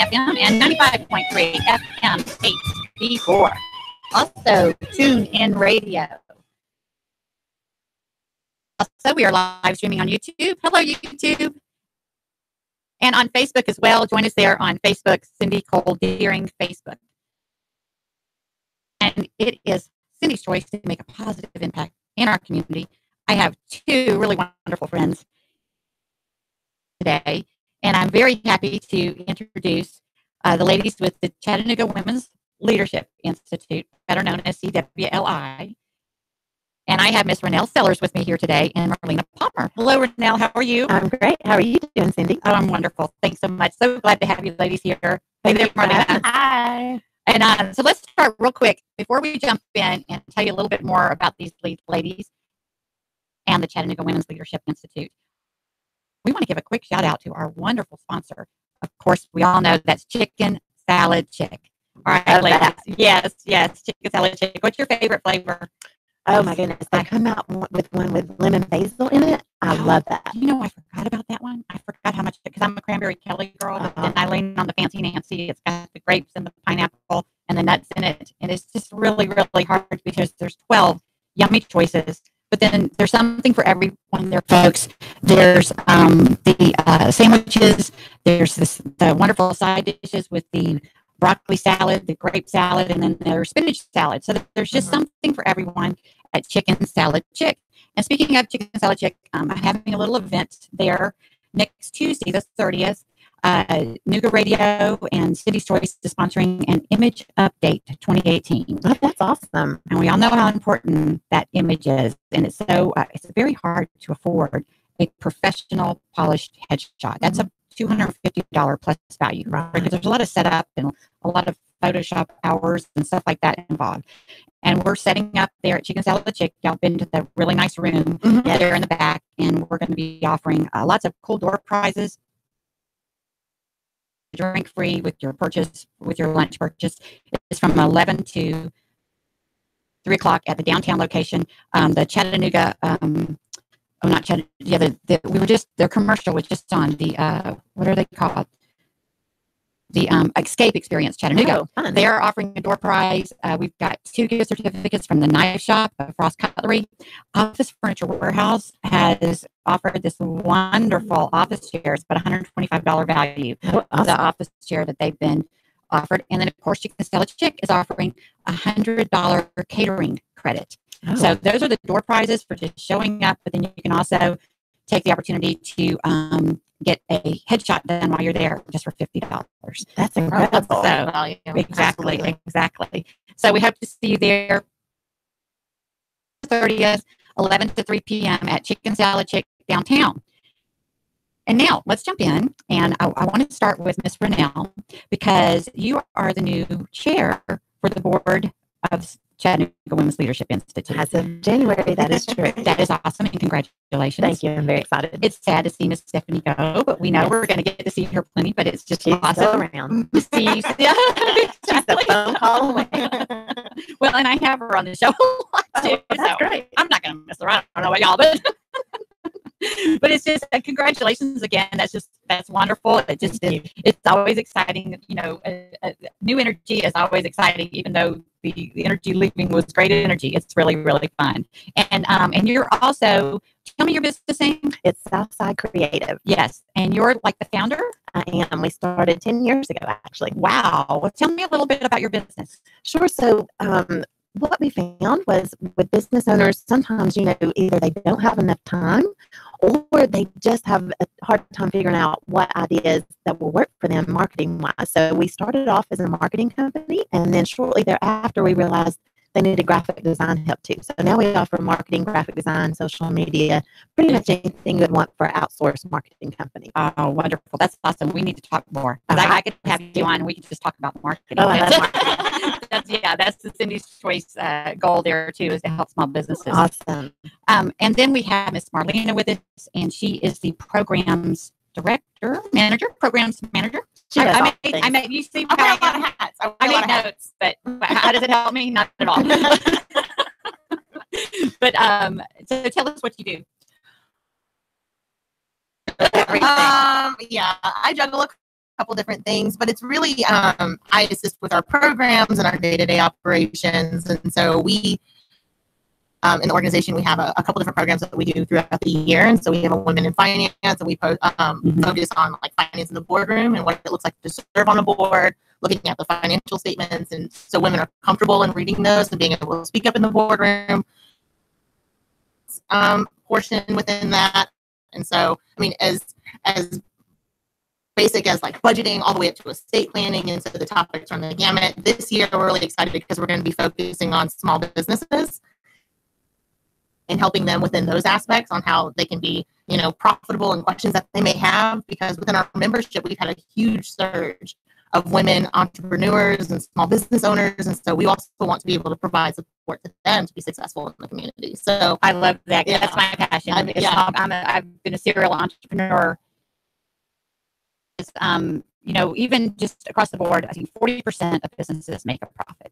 FM and 95.3 FM HD4. Also, Tune In Radio. Also, we are live streaming on YouTube. Hello, YouTube. And on Facebook as well. Join us there on Facebook, Cindy Cole Deering Facebook. And it is Cindy's choice to make a positive impact in our community. I have two really wonderful friends today, and I'm very happy to introduce the ladies with the Chattanooga Women's Leadership Institute, better known as CWLI. And I have Miss Renelle Sellers with me here today and Marlena Palmer. Hello, Renelle. How are you? I'm great. How are you doing, Cindy? Oh, I'm wonderful. Thanks so much. So glad to have you ladies here. Hey there, Marlena. Hi. And so let's start real quick before we jump in and tell you a little bit more about these ladies and the Chattanooga Women's Leadership Institute. We want to give a quick shout out to our wonderful sponsor. Of course, we all know that's Chicken Salad Chick. All right, ladies. Yes, Chicken Salad Chick. What's your favorite flavor? Oh my goodness. They come out with one with lemon basil in it. I love that. You know, I forgot about that one. I forgot how much, because I'm a cranberry Kelly girl, but then I lean on the Fancy Nancy. It's got the grapes and the pineapple and the nuts in it. And it's just really, really hard because there's 12 yummy choices. But then there's something for everyone there, folks. There's the sandwiches. There's the wonderful side dishes with the broccoli salad, the grape salad, and then there's spinach salad. So there's just something for everyone at Chicken Salad Chick. And speaking of Chicken Salad Chick, I'm having a little event there next Tuesday, the 30th. Nooga Radio and City's Choice is sponsoring an image update 2018. Oh, that's awesome. And we all know how important that image is. And it's so it's very hard to afford a professional polished headshot. That's a $250 plus value, right? Because there's a lot of setup and a lot of Photoshop hours and stuff like that involved. And we're setting up there at Chicken Salad Chick. Y'all been to the really nice room there in the back, and we're going to be offering lots of cool door prizes, drink free with your purchase, with your lunch purchase. It's from 11 to 3 o'clock at the downtown location. The Chattanooga, not Chattanooga, yeah, their commercial was just on the, what are they called? The Escape Experience Chattanooga. Oh, they are offering a door prize. We've got 2 gift certificates from the Knife Shop, Frost Cutlery. Office Furniture Warehouse has offered this wonderful office chairs, but $125 value. Oh, awesome. The office chair that they've been offered. And then, of course, Chicken Salad Chick is offering $100 catering credit. Oh. So those are the door prizes for just showing up, but then you can also take the opportunity to get a headshot done while you're there just for $50. That's incredible. So, exactly. So we hope to see you there 30th, 11 to 3 p.m. at Chicken Salad Chick downtown. And now let's jump in. And I want to start with Miss Renelle, because you are the new chair for the board of Chattanooga Women's Leadership Institute. As of January, that is true. That is awesome, and congratulations. Thank you. I'm very excited. It's sad to see Miss Stephanie go, but we know we're going to get to see her plenty, but it's just awesome around. to see you. She's a phone call away. Well, and I have her on the show a lot too. That's great. I'm not going to mess around. I don't know about y'all, but but it's just congratulations again. That's wonderful. It's always exciting. You know, new energy is always exciting, even though the energy leaving was great energy. It's really, really fun. And you're also, tell me your business name. It's Southside Creative. Yes. And you're like the founder? I am. We started 10 years ago, actually. Wow. Well, tell me a little bit about your business. Sure. So, what we found was with business owners, sometimes, either they don't have enough time or they just have a hard time figuring out what ideas that will work for them marketing-wise. So we started off as a marketing company, and then shortly thereafter, we realized they needed graphic design help too. So now we offer marketing, graphic design, social media, pretty much anything you would want for an outsourced marketing company. Oh, wonderful. That's awesome. We need to talk more. I could have you on and we could just talk about marketing. Oh, I love marketing. That's the Cindy's Choice goal there too, is to help small businesses. Awesome. And then we have Miss Marlena with us, and she is the programs programs manager. I made you see how I got hats. I made notes, but how does it help me? Not at all. But so tell us what you do. Yeah, I juggle a couple different things, but it's really, I assist with our programs and our day-to-day operations. And so we, in the organization, we have a couple different programs that we do throughout the year. And so we have a Women in Finance, and we focus on like finance in the boardroom and what it looks like to serve on a board, looking at the financial statements. And so women are comfortable in reading those and being able to speak up in the boardroom portion within that. And so, I mean, as basic as like budgeting all the way up to estate planning. And so the topics run the gamut. This year, we're really excited because we're going to be focusing on small businesses and helping them within those aspects on how they can be, profitable and questions that they may have. Because within our membership, we've had a huge surge of women entrepreneurs and small business owners. And so we also want to be able to provide support to them to be successful in the community. So I love that. Yeah. That's my passion. I've been a serial entrepreneur. Even just across the board, I think 40% of businesses make a profit.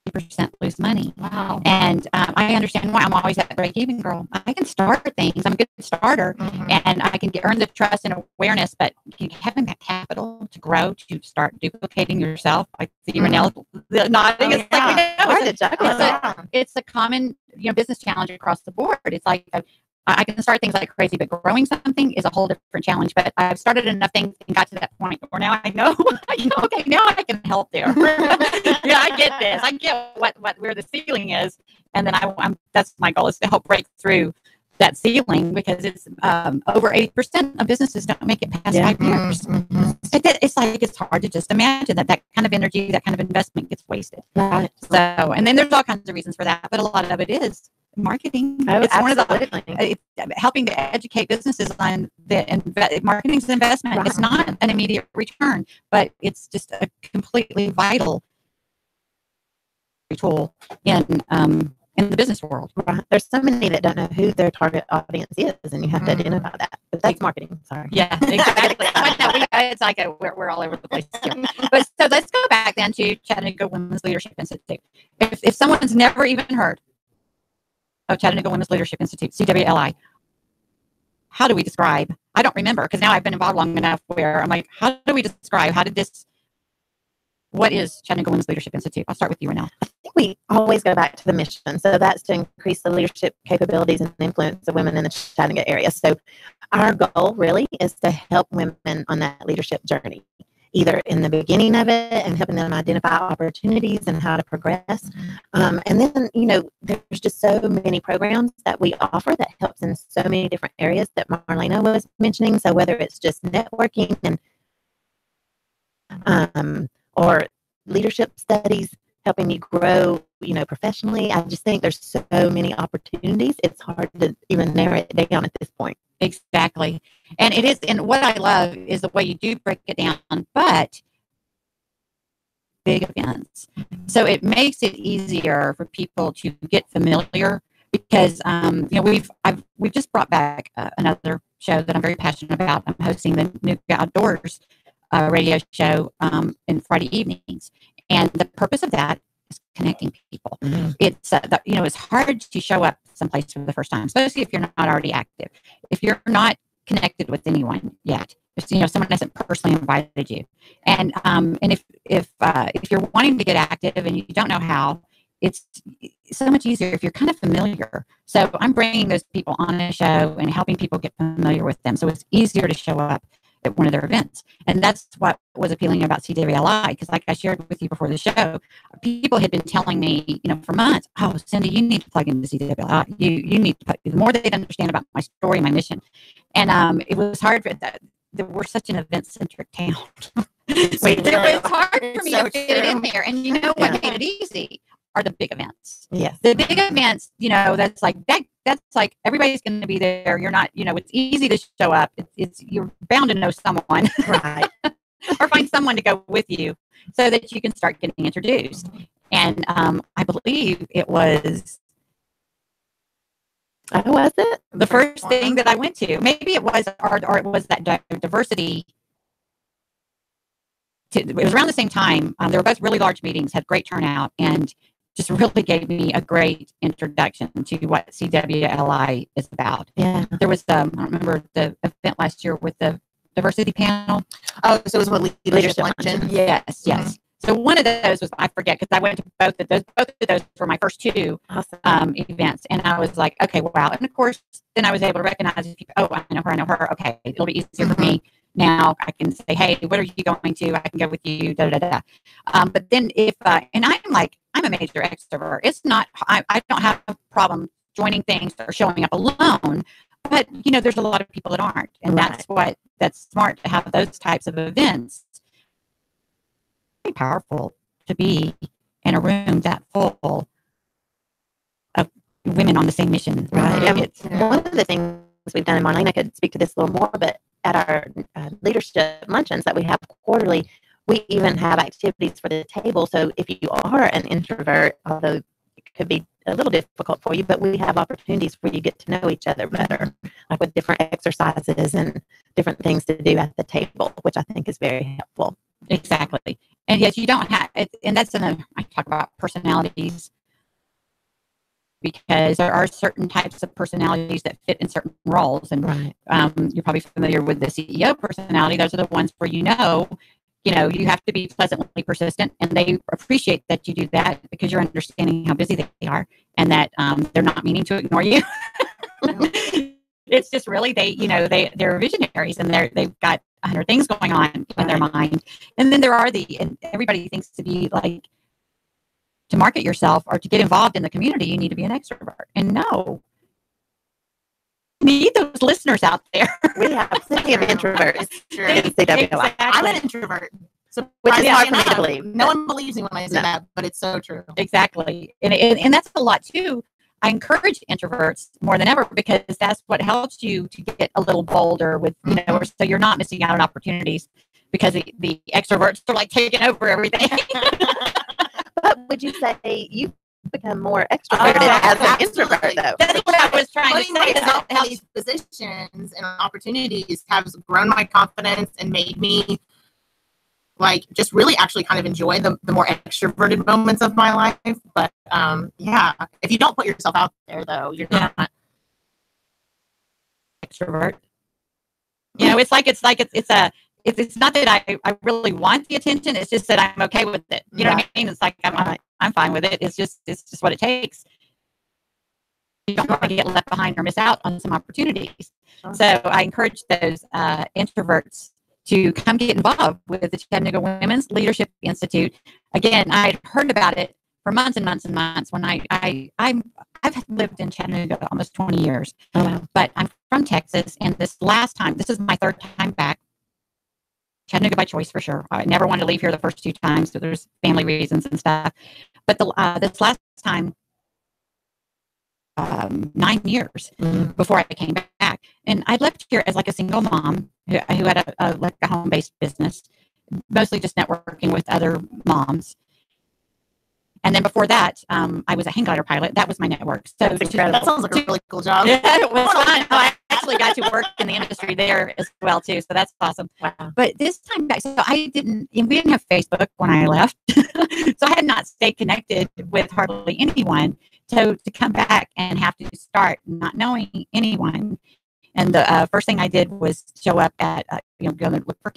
50% lose money. Wow. And I understand why I'm always that break-even girl. I can start things. I'm a good starter, and I can earn the trust and awareness, but having that capital to grow, to start duplicating yourself, I see Renelle nodding. It's like it's a common business challenge across the board. It's like I can start things like crazy, but growing something is a whole different challenge. But I've started enough things and got to that point where now I know, okay, now I can help there. Yeah, I get this. I get where the ceiling is. And then that's my goal, is to help break through that ceiling, because it's over 80% of businesses don't make it past 5 years. It's like, it's hard to just imagine that kind of energy, that kind of investment gets wasted. Right. So, and then there's all kinds of reasons for that, but a lot of it is marketing. It's absolutely. One of the helping to educate businesses on the marketing's investment. Right. It's not an immediate return, but it's just a completely vital tool in the business world. Right. There's so many that don't know who their target audience is, and you have to identify that. But that's marketing. Sorry. Yeah, exactly. It's like we're all over the place here. But so let's go back then to Chattanooga Women's Leadership Institute. If someone's never even heard of Chattanooga Women's Leadership Institute, CWLI, how do we describe? I don't remember, because now I've been involved long enough where I'm like, how do we describe? What is Chattanooga Women's Leadership Institute? I'll start with you, Renelle. I think we always go back to the mission. So that's to increase the leadership capabilities and influence of women in the Chattanooga area. So our goal really is to help women on that leadership journey, either in the beginning of it and helping them identify opportunities and how to progress. And then, there's just so many programs that we offer that helps in so many different areas that Marlena was mentioning. So whether it's just networking and or leadership studies, helping you grow, professionally. I just think there's so many opportunities. It's hard to even narrow it down at this point. Exactly. And it is, and what I love is the way you do break it down, but big events. So it makes it easier for people to get familiar, because, we've just brought back another show that I'm very passionate about. I'm hosting the Nooga Outdoors radio show in Friday evenings. And the purpose of that is connecting people. It's, it's hard to show up someplace for the first time, especially if you're not already active. If you're not connected with anyone yet, if someone hasn't personally invited you. And if you're wanting to get active and you don't know how, it's so much easier if you're kind of familiar. So I'm bringing those people on a show and helping people get familiar with them. So it's easier to show up at one of their events. And that's what was appealing about CWLI, because like I shared with you before the show, people had been telling me, for months, oh, Cindy, you need to plug into CWLI. You need to the more they understand about my story, my mission. And it was hard for that. We're such an event-centric town. It's hard for me to get it in there. And you know what made it easy are the big events. Yes. The big events, that's like that. That's like everybody's going to be there. You're not, it's easy to show up. It's you're bound to know someone, right? Or find someone to go with you so that you can start getting introduced. And I believe it was. Was it the first thing that I went to? Maybe it was, or it was that diversity. It was around the same time. They were both really large meetings, had great turnout, and just really gave me a great introduction to what CWLI is about. Yeah. There was, I don't remember the event last year with the diversity panel. Oh, so it was what leadership luncheon? Yes, yes. So one of those was, I forget, because I went to both of those. Both of those were my first two events, and I was like, okay, wow. And of course, then I was able to recognize people. Oh, I know her. Okay, it'll be easier for me now. I can say, hey, what are you going to? I can go with you. Da da da. But then if and I'm a major extrovert. It's not. I don't have a problem joining things or showing up alone. But there's a lot of people that aren't, and that's smart to have those types of events. Powerful to be in a room that full of women on the same mission. Right. One of the things we've done, and Marlene could speak to this a little more, but at our leadership luncheons that we have quarterly, we even have activities for the table. So if you are an introvert, although it could be a little difficult for you, but we have opportunities where you get to know each other better, like with different exercises and different things to do at the table, which I think is very helpful. Exactly. And yes, you don't have, and that's I talk about personalities, because there are certain types of personalities that fit in certain roles. And you're probably familiar with the CEO personality. Those are the ones where you have to be pleasantly persistent, and they appreciate that you do that because you're understanding how busy they are, and that they're not meaning to ignore you. It's just really they're visionaries, and they've got 100 things going on in their mind. And then there are and everybody thinks to market yourself or to get involved in the community, you need to be an extrovert. And no, you need those listeners out there. We have plenty of introverts in CWLI. Exactly. I'm an introvert. So which is hard for me to believe. No one believes me when I say that, but it's so true. Exactly. And that's a lot too. I encourage introverts more than ever, because that's what helps you to get a little bolder with, so you're not missing out on opportunities, because the extroverts are like taking over everything. But would you say you've become more extroverted as an introvert, though? That's what I was trying to say. Myself in these positions and opportunities has grown my confidence and made me just really actually kind of enjoy the more extroverted moments of my life. But if you don't put yourself out there, though, you're not extrovert. It's not that I really want the attention. It's just that I'm okay with it. You know what I mean? It's like I'm fine with it. It's just what it takes. You don't want to get left behind or miss out on some opportunities. So I encourage those introverts to come get involved with the Chattanooga Women's Leadership Institute. Again, I'd heard about it for months and months and months. When I've lived in Chattanooga almost 20 years, but I'm from Texas, and this is my third time back. Chattanooga by choice, for sure. I never wanted to leave here the first two times, so there's family reasons and stuff. But this last time, 9 years before I came back, and I left here as a single mom who had a home-based business, mostly just networking with other moms. And then before that, I was a hang glider pilot. That was my network. So that sounds like a really cool job. Yeah, it was fun. I actually got to work in the industry there as well too. So that's awesome. Wow. But this time back, so we didn't have Facebook when I left, so I had not stayed connected with hardly anyone. So to come back and have to start not knowing anyone, and the first thing I did was show up at go and look for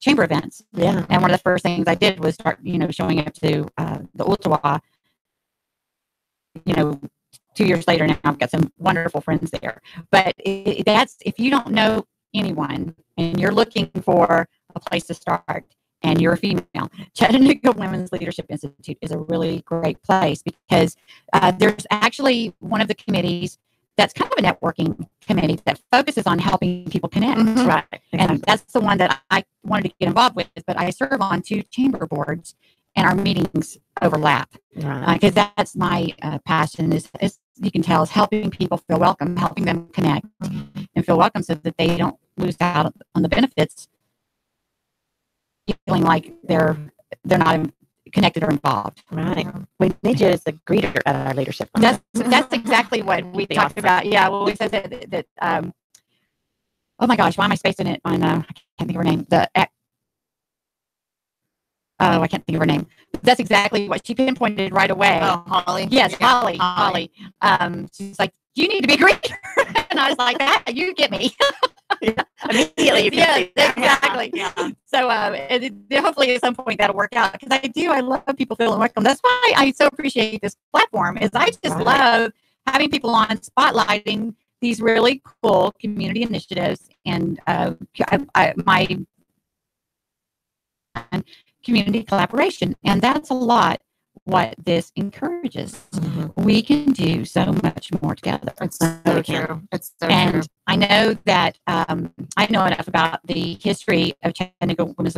chamber events. Yeah. And one of the first things I did was start, showing up to the Ottawa. 2 years later now, I've got some wonderful friends there. But that's, if you don't know anyone and you're looking for a place to start and you're a female, Chattanooga Women's Leadership Institute is a really great place, because there's actually one of the committees that's kind of a networking committee that focuses on helping people connect. Mm-hmm. Right. And that's the one that I wanted to get involved with, but I serve on 2 chamber boards, and our meetings overlap. Right. Because that's my passion is, you can tell, is helping people feel welcome, helping them connect and feel welcome, so that they don't lose out on the benefits, feeling like they're not connected or involved. Right. We need you as a greeter at our leadership. That's exactly what we talked about. Yeah. Well, we said that oh my gosh, why am I spacing it on? I can't think of her name. I can't think of her name. That's exactly what she pinpointed right away. Oh, Holly. Yes, Yeah. Holly. She's like, you need to be a greeter. And I was like, you get me. Immediately you can Yes, see that. exactly. Yeah. So hopefully at some point that'll work out because I love people feeling welcome. That's why I so appreciate this platform is I just Right. love having people on spotlighting these really cool community initiatives and my community collaboration. And that's a lot what this encourages. We can do so much more together. It's so true. It's so And true. I know that I know enough about the history of Chattanooga Women's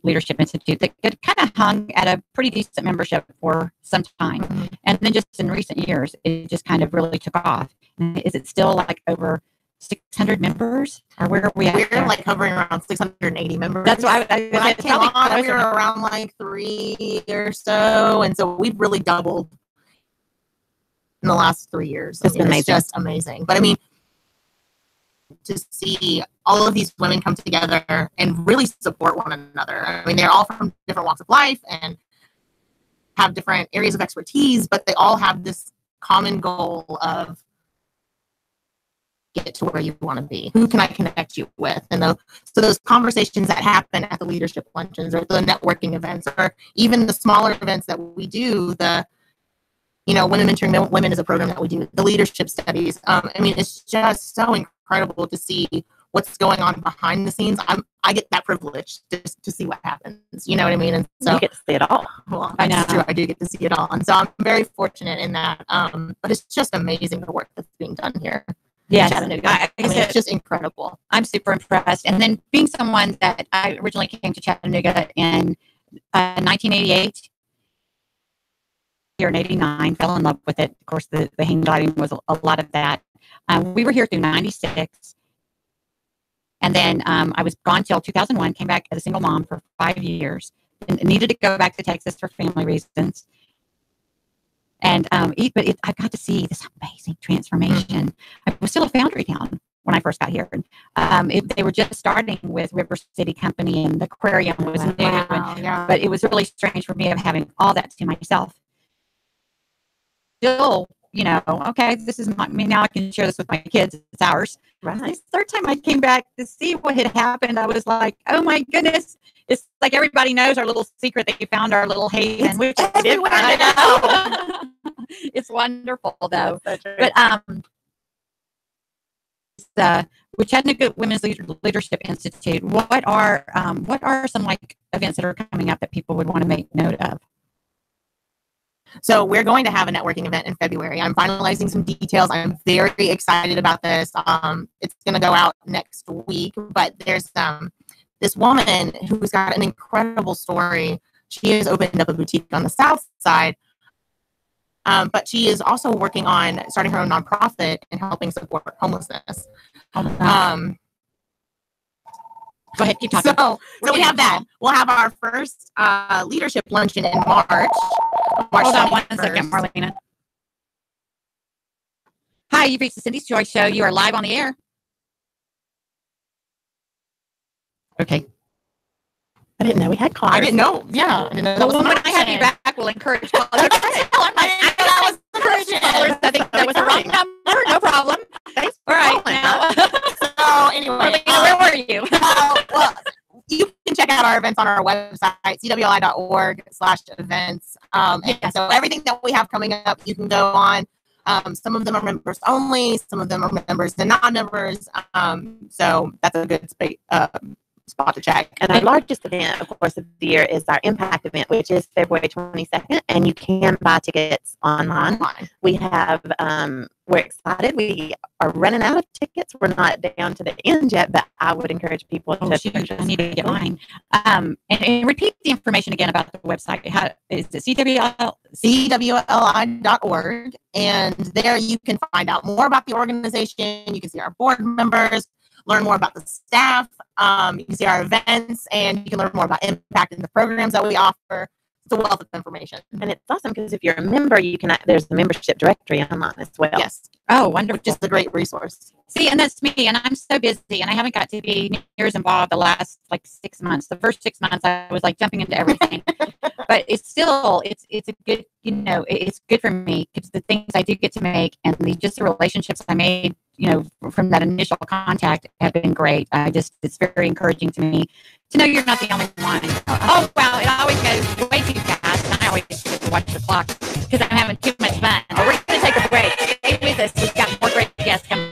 Leadership Institute that it kind of hung at a pretty decent membership for some time. And then just in recent years, it just kind of really took off. Is it still like over 600 members? Or where are we at? We're like hovering around 680 members. That's why when I came on, we were around like 3 or so. And so we've really doubled in the last 3 years. It's been amazing. It's just amazing. But I mean, to see all of these women come together and really support one another. I mean, they're all from different walks of life and have different areas of expertise, but they all have this common goal of get to where you want to be. Who can I connect you with? And so those conversations that happen at the leadership luncheons or the networking events or even the smaller events that we do, Women Mentoring Women is a program that we do, the leadership studies. I mean, it's just so incredible to see what's going on behind the scenes. I get that privilege just to see what happens. You know what I mean? And so you get to see it all. Well, I know. that's true. I do get to see it all. And so I'm very fortunate in that. But it's just amazing the work that's being done here. Yes, Chattanooga. I mean, it's just incredible. I'm super impressed. And then being someone that I originally came to Chattanooga in 1988, here in 89, fell in love with it. Of course, the hang gliding was a lot of that. We were here through 96. And then I was gone till 2001, came back as a single mom for 5 years and needed to go back to Texas for family reasons. And I got to see this amazing transformation. I was still a foundry town when I first got here. They were just starting with River City Company and the aquarium was new. But it was really strange for me of having all that to myself. Still, okay, this is me now. I can share this with my kids. It's ours. Right. The third time I came back to see what had happened, I was like, oh my goodness. It's like everybody knows our little secret that you found our little haven, which everywhere I know. It's wonderful though. But with Chattanooga Women's Leadership Institute, what are some like events that are coming up that people would want to make note of? So we're going to have a networking event in February. I'm finalizing some details. I'm very excited about this. It's going to go out next week, but there's this woman who's got an incredible story. She has opened up a boutique on the South Side, but she is also working on starting her own nonprofit and helping support homelessness. Go ahead, keep talking. So we have that. We'll have our first leadership luncheon in March. Hold on 1 second, Marlena. Hi, you've reached the Cindy's Choice Show. You are live on the air. Okay. I didn't know we had callers. I didn't know. Yeah. I didn't know that was when an I have you option. back, we'll encourage callers. I think that was the wrong number. No problem. Thanks. All right. Now. So anyway, Marlena, where were you? Well, you can check out our events on our website, CWLI.org/events. And so everything that we have coming up, you can go on. Some of them are members only. Some of them are members and non-members. So that's a good spot to check. And our largest event, of course, of the year is our Impact event, which is February 22nd. And you can buy tickets online. We have, we're excited. We are running out of tickets. We're not down to the end yet, but I would encourage people to purchase. I need to get mine. And repeat the information again about the website. How is it? CWLI.org. And there you can find out more about the organization. You can see our board members, learn more about the staff. You can see our events, and you can learn more about Impact and the programs that we offer. It's a wealth of information. And it's awesome because if you're a member, there's the membership directory online as well. Yes. Oh, wonderful. Which is a great resource. See, and that's me, and I'm so busy, and I haven't got to be near as involved the last 6 months. The first 6 months, I was jumping into everything. But it's still, it's a good, it's good for me because the things I do get to make and the relationships I made from that initial contact have been great. It's very encouraging to me to know you're not the only one. Oh, well, it always goes way too fast, and I always get to watch the clock because I'm having too much fun. But we're going to take a break. Stay with us. We've got more great guests coming